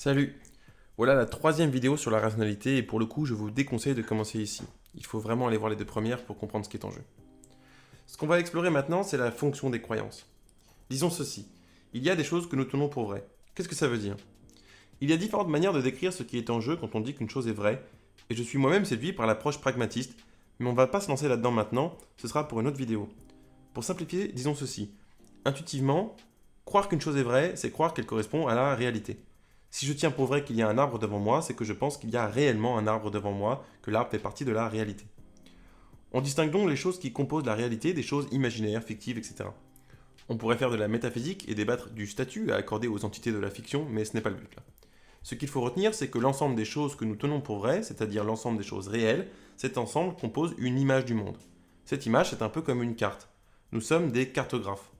Salut! Voilà la troisième vidéo sur la rationalité et pour le coup je vous déconseille de commencer ici. Il faut vraiment aller voir les deux premières pour comprendre ce qui est en jeu. Ce qu'on va explorer maintenant c'est la fonction des croyances. Disons ceci, il y a des choses que nous tenons pour vraies. Qu'est-ce que ça veut dire? Il y a différentes manières de décrire ce qui est en jeu quand on dit qu'une chose est vraie, et je suis moi-même séduit par l'approche pragmatiste, mais on ne va pas se lancer là-dedans maintenant, ce sera pour une autre vidéo. Pour simplifier, disons ceci. Intuitivement, croire qu'une chose est vraie, c'est croire qu'elle correspond à la réalité. Si je tiens pour vrai qu'il y a un arbre devant moi, c'est que je pense qu'il y a réellement un arbre devant moi, que l'arbre fait partie de la réalité. On distingue donc les choses qui composent la réalité des choses imaginaires, fictives, etc. On pourrait faire de la métaphysique et débattre du statut à accorder aux entités de la fiction, mais ce n'est pas le but là. Ce qu'il faut retenir, c'est que l'ensemble des choses que nous tenons pour vraies, c'est-à-dire l'ensemble des choses réelles, cet ensemble compose une image du monde. Cette image, c'est un peu comme une carte. Nous sommes des cartographes,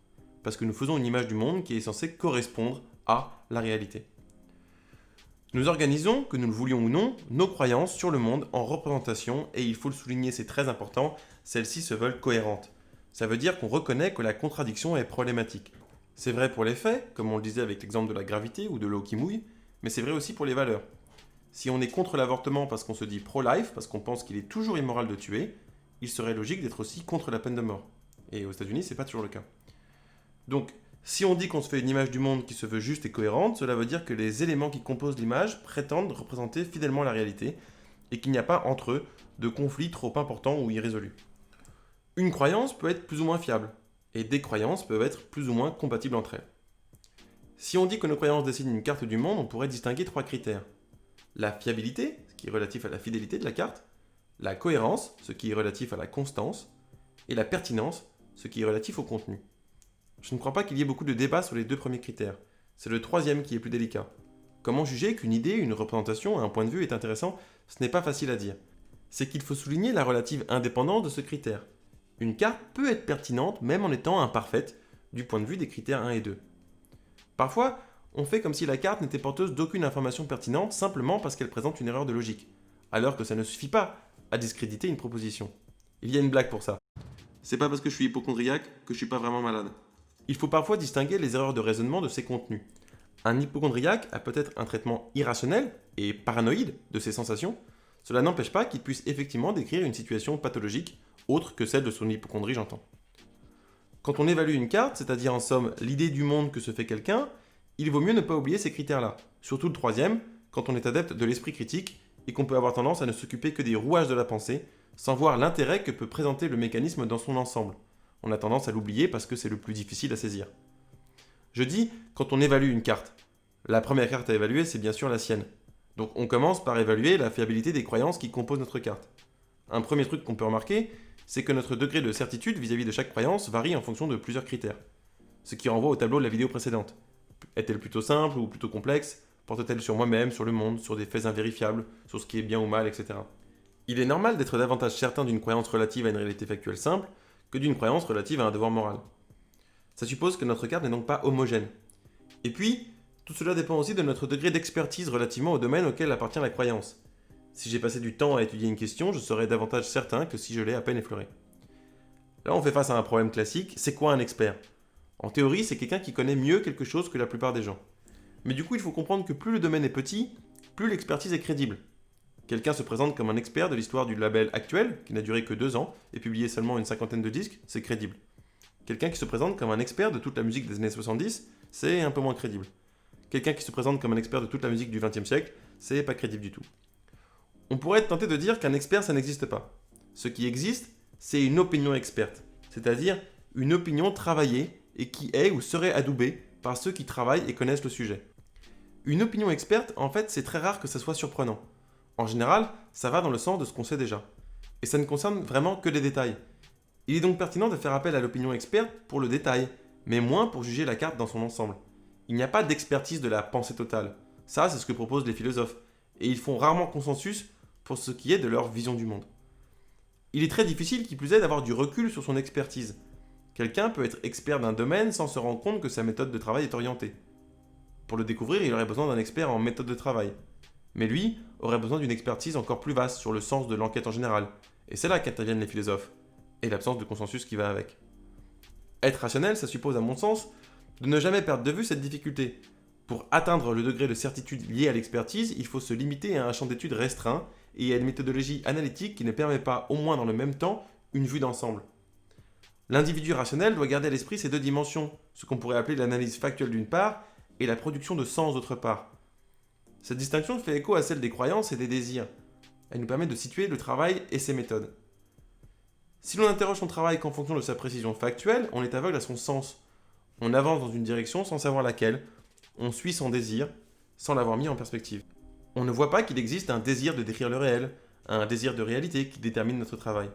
parce que nous faisons une image du monde qui est censée correspondre à la réalité. Nous organisons, que nous le voulions ou non, nos croyances sur le monde en représentation et il faut le souligner, c'est très important, celles-ci se veulent cohérentes. Ça veut dire qu'on reconnaît que la contradiction est problématique. C'est vrai pour les faits, comme on le disait avec l'exemple de la gravité ou de l'eau qui mouille, mais c'est vrai aussi pour les valeurs. Si on est contre l'avortement parce qu'on se dit pro-life, parce qu'on pense qu'il est toujours immoral de tuer, il serait logique d'être aussi contre la peine de mort. Et aux États-Unis, c'est pas toujours le cas. Donc, si on dit qu'on se fait une image du monde qui se veut juste et cohérente, cela veut dire que les éléments qui composent l'image prétendent représenter fidèlement la réalité et qu'il n'y a pas entre eux de conflits trop importants ou irrésolus. Une croyance peut être plus ou moins fiable et des croyances peuvent être plus ou moins compatibles entre elles. Si on dit que nos croyances dessinent une carte du monde, on pourrait distinguer trois critères. La fiabilité, ce qui est relatif à la fidélité de la carte, la cohérence, ce qui est relatif à la constance, et la pertinence, ce qui est relatif au contenu. Je ne crois pas qu'il y ait beaucoup de débats sur les deux premiers critères. C'est le troisième qui est plus délicat. Comment juger qu'une idée, une représentation, un point de vue est intéressant? Ce n'est pas facile à dire. C'est qu'il faut souligner la relative indépendance de ce critère. Une carte peut être pertinente même en étant imparfaite du point de vue des critères 1 et 2. Parfois, on fait comme si la carte n'était porteuse d'aucune information pertinente simplement parce qu'elle présente une erreur de logique, alors que ça ne suffit pas à discréditer une proposition. Il y a une blague pour ça. C'est pas parce que je suis hypochondriaque que je suis pas vraiment malade. Il faut parfois distinguer les erreurs de raisonnement de ces contenus. Un hypochondriaque a peut-être un traitement irrationnel et paranoïde de ses sensations. Cela n'empêche pas qu'il puisse effectivement décrire une situation pathologique autre que celle de son hypochondrie, j'entends. Quand on évalue une carte, c'est-à-dire en somme l'idée du monde que se fait quelqu'un, il vaut mieux ne pas oublier ces critères-là. Surtout le troisième, quand on est adepte de l'esprit critique et qu'on peut avoir tendance à ne s'occuper que des rouages de la pensée, sans voir l'intérêt que peut présenter le mécanisme dans son ensemble. On a tendance à l'oublier parce que c'est le plus difficile à saisir. Je dis quand on évalue une carte. La première carte à évaluer, c'est bien sûr la sienne. Donc on commence par évaluer la fiabilité des croyances qui composent notre carte. Un premier truc qu'on peut remarquer, c'est que notre degré de certitude vis-à-vis de chaque croyance varie en fonction de plusieurs critères. Ce qui renvoie au tableau de la vidéo précédente. Est-elle plutôt simple ou plutôt complexe? Porte-t-elle sur moi-même, sur le monde, sur des faits invérifiables, sur ce qui est bien ou mal, etc. Il est normal d'être davantage certain d'une croyance relative à une réalité factuelle simple que d'une croyance relative à un devoir moral. Ça suppose que notre carte n'est donc pas homogène. Et puis, tout cela dépend aussi de notre degré d'expertise relativement au domaine auquel appartient la croyance. Si j'ai passé du temps à étudier une question, je serai davantage certain que si je l'ai à peine effleurée. Là, on fait face à un problème classique, c'est quoi un expert? En théorie, c'est quelqu'un qui connaît mieux quelque chose que la plupart des gens. Mais du coup, il faut comprendre que plus le domaine est petit, plus l'expertise est crédible. Quelqu'un se présente comme un expert de l'histoire du label actuel, qui n'a duré que 2 ans, et publié seulement une cinquantaine de disques, c'est crédible. Quelqu'un qui se présente comme un expert de toute la musique des années 70, c'est un peu moins crédible. Quelqu'un qui se présente comme un expert de toute la musique du XXe siècle, c'est pas crédible du tout. On pourrait être tenté de dire qu'un expert, ça n'existe pas. Ce qui existe, c'est une opinion experte, c'est-à-dire une opinion travaillée et qui est ou serait adoubée par ceux qui travaillent et connaissent le sujet. Une opinion experte, en fait, c'est très rare que ça soit surprenant. En général, ça va dans le sens de ce qu'on sait déjà. Et ça ne concerne vraiment que les détails. Il est donc pertinent de faire appel à l'opinion experte pour le détail, mais moins pour juger la carte dans son ensemble. Il n'y a pas d'expertise de la pensée totale. Ça, c'est ce que proposent les philosophes. Et ils font rarement consensus pour ce qui est de leur vision du monde. Il est très difficile, qui plus est, d'avoir du recul sur son expertise. Quelqu'un peut être expert d'un domaine sans se rendre compte que sa méthode de travail est orientée. Pour le découvrir, il aurait besoin d'un expert en méthode de travail. Mais lui aurait besoin d'une expertise encore plus vaste sur le sens de l'enquête en général. Et c'est là qu'interviennent les philosophes, et l'absence de consensus qui va avec. Être rationnel, ça suppose à mon sens de ne jamais perdre de vue cette difficulté. Pour atteindre le degré de certitude lié à l'expertise, il faut se limiter à un champ d'études restreint et à une méthodologie analytique qui ne permet pas, au moins dans le même temps, une vue d'ensemble. L'individu rationnel doit garder à l'esprit ces deux dimensions, ce qu'on pourrait appeler l'analyse factuelle d'une part et la production de sens d'autre part. Cette distinction fait écho à celle des croyances et des désirs. Elle nous permet de situer le travail et ses méthodes. Si l'on interroge son travail qu'en fonction de sa précision factuelle, on est aveugle à son sens. On avance dans une direction sans savoir laquelle, on suit son désir sans l'avoir mis en perspective. On ne voit pas qu'il existe un désir de décrire le réel, un désir de réalité qui détermine notre travail.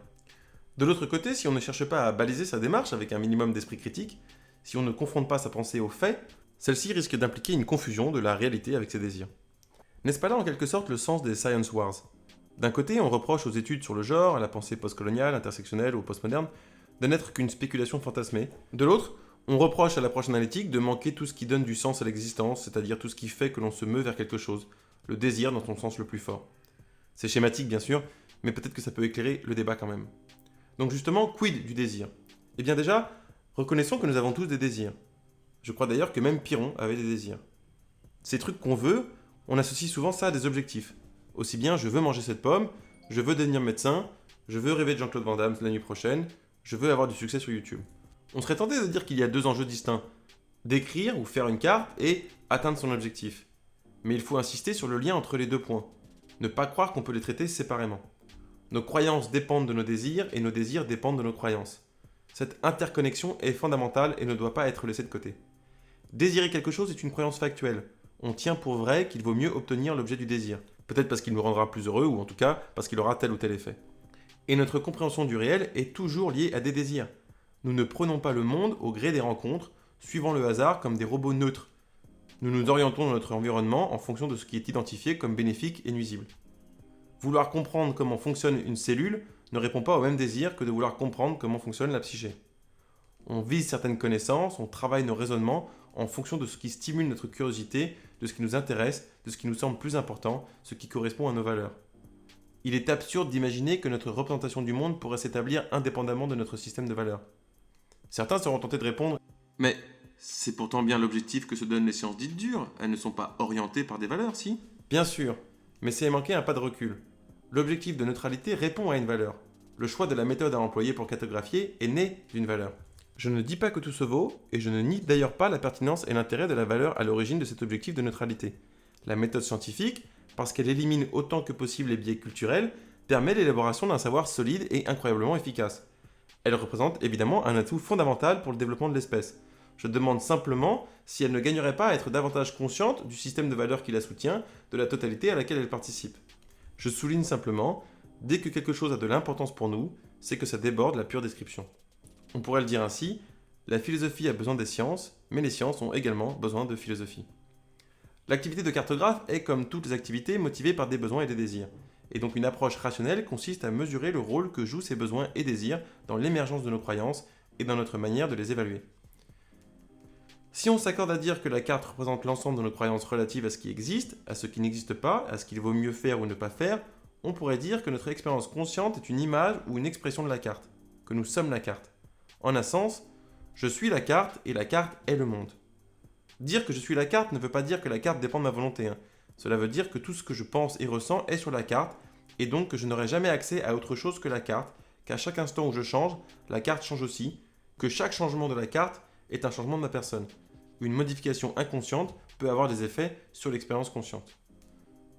De l'autre côté, si on ne cherche pas à baliser sa démarche avec un minimum d'esprit critique, si on ne confronte pas sa pensée aux faits, celle-ci risque d'impliquer une confusion de la réalité avec ses désirs. N'est-ce pas là en quelque sorte le sens des Science Wars ? D'un côté, on reproche aux études sur le genre, à la pensée postcoloniale, intersectionnelle ou postmoderne, de n'être qu'une spéculation fantasmée. De l'autre, on reproche à l'approche analytique de manquer tout ce qui donne du sens à l'existence, c'est-à-dire tout ce qui fait que l'on se meut vers quelque chose, le désir dans son sens le plus fort. C'est schématique bien sûr, mais peut-être que ça peut éclairer le débat quand même. Donc justement, quid du désir ? Eh bien déjà, reconnaissons que nous avons tous des désirs. Je crois d'ailleurs que même Pyrrhon avait des désirs. Ces trucs qu'on veut, on associe souvent ça à des objectifs. Aussi bien, je veux manger cette pomme, je veux devenir médecin, je veux rêver de Jean-Claude Van Damme la nuit prochaine, je veux avoir du succès sur YouTube. On serait tenté de dire qu'il y a deux enjeux distincts. D'écrire ou faire une carte et atteindre son objectif. Mais il faut insister sur le lien entre les deux points. Ne pas croire qu'on peut les traiter séparément. Nos croyances dépendent de nos désirs et nos désirs dépendent de nos croyances. Cette interconnexion est fondamentale et ne doit pas être laissée de côté. Désirer quelque chose est une croyance factuelle. On tient pour vrai qu'il vaut mieux obtenir l'objet du désir. Peut-être parce qu'il nous rendra plus heureux ou en tout cas parce qu'il aura tel ou tel effet. Et notre compréhension du réel est toujours liée à des désirs. Nous ne prenons pas le monde au gré des rencontres, suivant le hasard comme des robots neutres. Nous nous orientons dans notre environnement en fonction de ce qui est identifié comme bénéfique et nuisible. Vouloir comprendre comment fonctionne une cellule ne répond pas au même désir que de vouloir comprendre comment fonctionne la psyché. On vise certaines connaissances, on travaille nos raisonnements en fonction de ce qui stimule notre curiosité, de ce qui nous intéresse, de ce qui nous semble plus important, ce qui correspond à nos valeurs. Il est absurde d'imaginer que notre représentation du monde pourrait s'établir indépendamment de notre système de valeurs. Certains seront tentés de répondre « Mais c'est pourtant bien l'objectif que se donnent les sciences dites dures, elles ne sont pas orientées par des valeurs, si ?» Bien sûr, mais c'est manquer un pas de recul. L'objectif de neutralité répond à une valeur. Le choix de la méthode à employer pour cartographier est né d'une valeur. Je ne dis pas que tout se vaut, et je ne nie d'ailleurs pas la pertinence et l'intérêt de la valeur à l'origine de cet objectif de neutralité. La méthode scientifique, parce qu'elle élimine autant que possible les biais culturels, permet l'élaboration d'un savoir solide et incroyablement efficace. Elle représente évidemment un atout fondamental pour le développement de l'espèce. Je demande simplement si elle ne gagnerait pas à être davantage consciente du système de valeurs qui la soutient, de la totalité à laquelle elle participe. Je souligne simplement, dès que quelque chose a de l'importance pour nous, c'est que ça déborde la pure description. On pourrait le dire ainsi, la philosophie a besoin des sciences, mais les sciences ont également besoin de philosophie. L'activité de cartographe est, comme toutes les activités, motivée par des besoins et des désirs. Et donc une approche rationnelle consiste à mesurer le rôle que jouent ces besoins et désirs dans l'émergence de nos croyances et dans notre manière de les évaluer. Si on s'accorde à dire que la carte représente l'ensemble de nos croyances relatives à ce qui existe, à ce qui n'existe pas, à ce qu'il vaut mieux faire ou ne pas faire, on pourrait dire que notre expérience consciente est une image ou une expression de la carte, que nous sommes la carte. En un sens, je suis la carte et la carte est le monde. Dire que je suis la carte ne veut pas dire que la carte dépend de ma volonté. Cela veut dire que tout ce que je pense et ressens est sur la carte, et donc que je n'aurai jamais accès à autre chose que la carte, qu'à chaque instant où je change, la carte change aussi, que chaque changement de la carte est un changement de ma personne. Une modification inconsciente peut avoir des effets sur l'expérience consciente.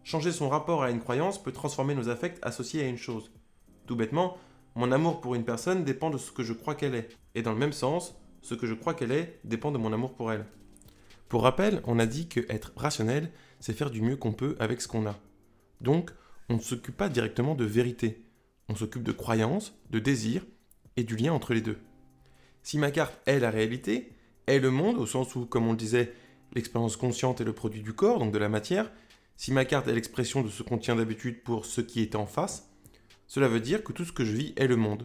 Changer son rapport à une croyance peut transformer nos affects associés à une chose. Tout bêtement, mon amour pour une personne dépend de ce que je crois qu'elle est, et dans le même sens, ce que je crois qu'elle est dépend de mon amour pour elle. Pour rappel, on a dit que être rationnel, c'est faire du mieux qu'on peut avec ce qu'on a. Donc, on ne s'occupe pas directement de vérité, on s'occupe de croyances, de désirs et du lien entre les deux. Si ma carte est la réalité, est le monde, au sens où, comme on le disait, l'expérience consciente est le produit du corps, donc de la matière, si ma carte est l'expression de ce qu'on tient d'habitude pour ce qui est en face, cela veut dire que tout ce que je vis est le monde.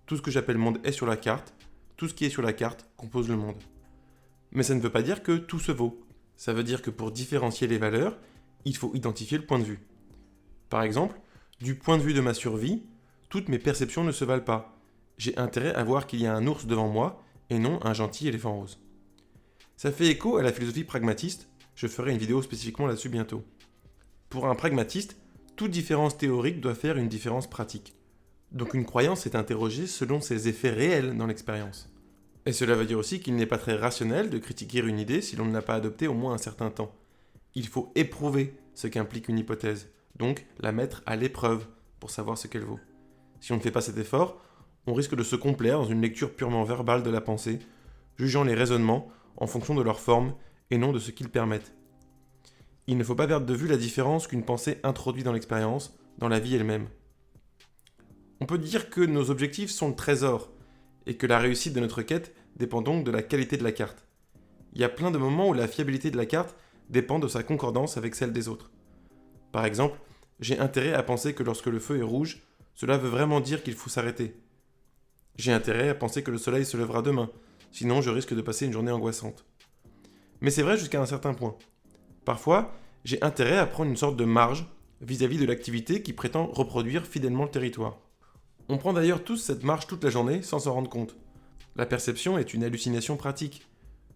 Tout ce que j'appelle monde est sur la carte, tout ce qui est sur la carte compose le monde. Mais ça ne veut pas dire que tout se vaut. Ça veut dire que pour différencier les valeurs, il faut identifier le point de vue. Par exemple, du point de vue de ma survie, toutes mes perceptions ne se valent pas. J'ai intérêt à voir qu'il y a un ours devant moi et non un gentil éléphant rose. Ça fait écho à la philosophie pragmatiste, Je ferai une vidéo spécifiquement là-dessus bientôt. Pour un pragmatiste, toute différence théorique doit faire une différence pratique. Donc une croyance est interrogée selon ses effets réels dans l'expérience. Et cela veut dire aussi qu'il n'est pas très rationnel de critiquer une idée si l'on ne l'a pas adoptée au moins un certain temps. Il faut éprouver ce qu'implique une hypothèse, donc la mettre à l'épreuve pour savoir ce qu'elle vaut. Si on ne fait pas cet effort, on risque de se complaire dans une lecture purement verbale de la pensée, jugeant les raisonnements en fonction de leur forme et non de ce qu'ils permettent. Il ne faut pas perdre de vue la différence qu'une pensée introduit dans l'expérience, dans la vie elle-même. On peut dire que nos objectifs sont le trésor, et que la réussite de notre quête dépend donc de la qualité de la carte. Il y a plein de moments où la fiabilité de la carte dépend de sa concordance avec celle des autres. Par exemple, j'ai intérêt à penser que lorsque le feu est rouge, cela veut vraiment dire qu'il faut s'arrêter. J'ai intérêt à penser que le soleil se lèvera demain, sinon je risque de passer une journée angoissante. Mais c'est vrai jusqu'à un certain point. Parfois, j'ai intérêt à prendre une sorte de marge vis-à-vis de l'activité qui prétend reproduire fidèlement le territoire. On prend d'ailleurs tous cette marge toute la journée sans s'en rendre compte. La perception est une hallucination pratique.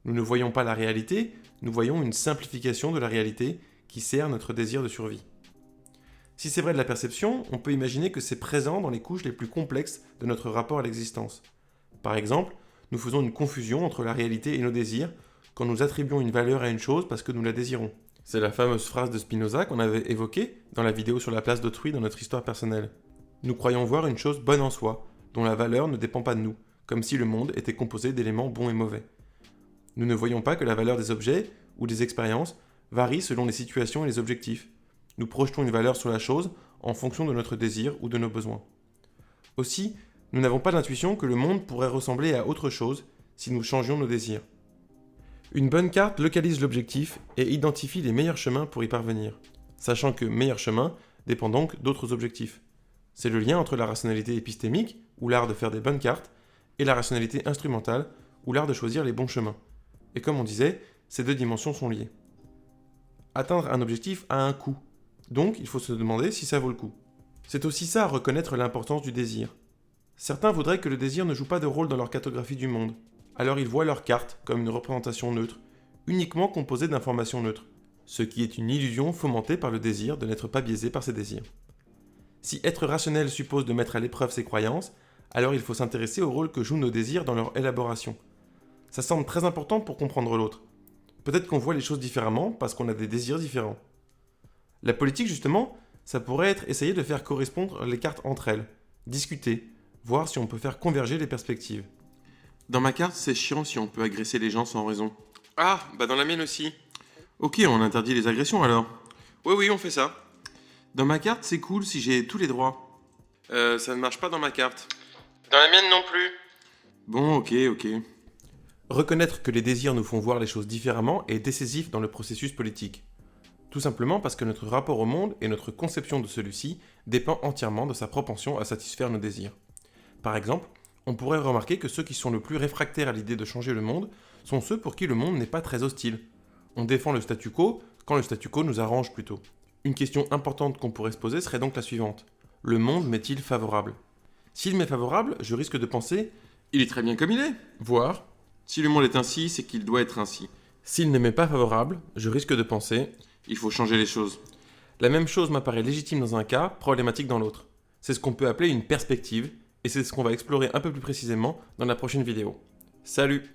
Nous ne voyons pas la réalité, nous voyons une simplification de la réalité qui sert notre désir de survie. Si c'est vrai de la perception, on peut imaginer que c'est présent dans les couches les plus complexes de notre rapport à l'existence. Par exemple, nous faisons une confusion entre la réalité et nos désirs quand nous attribuons une valeur à une chose parce que nous la désirons. C'est la fameuse phrase de Spinoza qu'on avait évoquée dans la vidéo sur la place d'autrui dans notre histoire personnelle. Nous croyons voir une chose bonne en soi, dont la valeur ne dépend pas de nous, comme si le monde était composé d'éléments bons et mauvais. Nous ne voyons pas que la valeur des objets ou des expériences varie selon les situations et les objectifs. Nous projetons une valeur sur la chose en fonction de notre désir ou de nos besoins. Aussi, nous n'avons pas l'intuition que le monde pourrait ressembler à autre chose si nous changions nos désirs. Une bonne carte localise l'objectif et identifie les meilleurs chemins pour y parvenir, sachant que meilleur chemin dépend donc d'autres objectifs. C'est le lien entre la rationalité épistémique, ou l'art de faire des bonnes cartes, et la rationalité instrumentale, ou l'art de choisir les bons chemins. Et comme on disait, ces deux dimensions sont liées. Atteindre un objectif a un coût, donc il faut se demander si ça vaut le coup. C'est aussi ça, reconnaître l'importance du désir. Certains voudraient que le désir ne joue pas de rôle dans leur cartographie du monde, alors ils voient leur carte comme une représentation neutre, uniquement composée d'informations neutres, ce qui est une illusion fomentée par le désir de n'être pas biaisé par ses désirs. Si être rationnel suppose de mettre à l'épreuve ses croyances, alors il faut s'intéresser au rôle que jouent nos désirs dans leur élaboration. Ça semble très important pour comprendre l'autre. Peut-être qu'on voit les choses différemment parce qu'on a des désirs différents. La politique, justement, ça pourrait être essayer de faire correspondre les cartes entre elles, discuter, voir si on peut faire converger les perspectives. Dans ma carte, c'est chiant si on peut agresser les gens sans raison. Ah, bah dans la mienne aussi. Ok, on interdit les agressions alors. Oui, on fait ça. Dans ma carte, c'est cool si j'ai tous les droits. Ça ne marche pas dans ma carte. Dans la mienne non plus. Bon, ok. Reconnaître que les désirs nous font voir les choses différemment est décisif dans le processus politique. Tout simplement parce que notre rapport au monde et notre conception de celui-ci dépend entièrement de sa propension à satisfaire nos désirs. Par exemple, on pourrait remarquer que ceux qui sont le plus réfractaires à l'idée de changer le monde sont ceux pour qui le monde n'est pas très hostile. On défend le statu quo quand le statu quo nous arrange plutôt. Une question importante qu'on pourrait se poser serait donc la suivante. Le monde m'est-il favorable ? S'il m'est favorable, je risque de penser « il est très bien comme il est », voire « si le monde est ainsi, c'est qu'il doit être ainsi ». S'il ne m'est pas favorable, je risque de penser « il faut changer les choses ». La même chose m'apparaît légitime dans un cas, problématique dans l'autre. C'est ce qu'on peut appeler une perspective, et c'est ce qu'on va explorer un peu plus précisément dans la prochaine vidéo. Salut !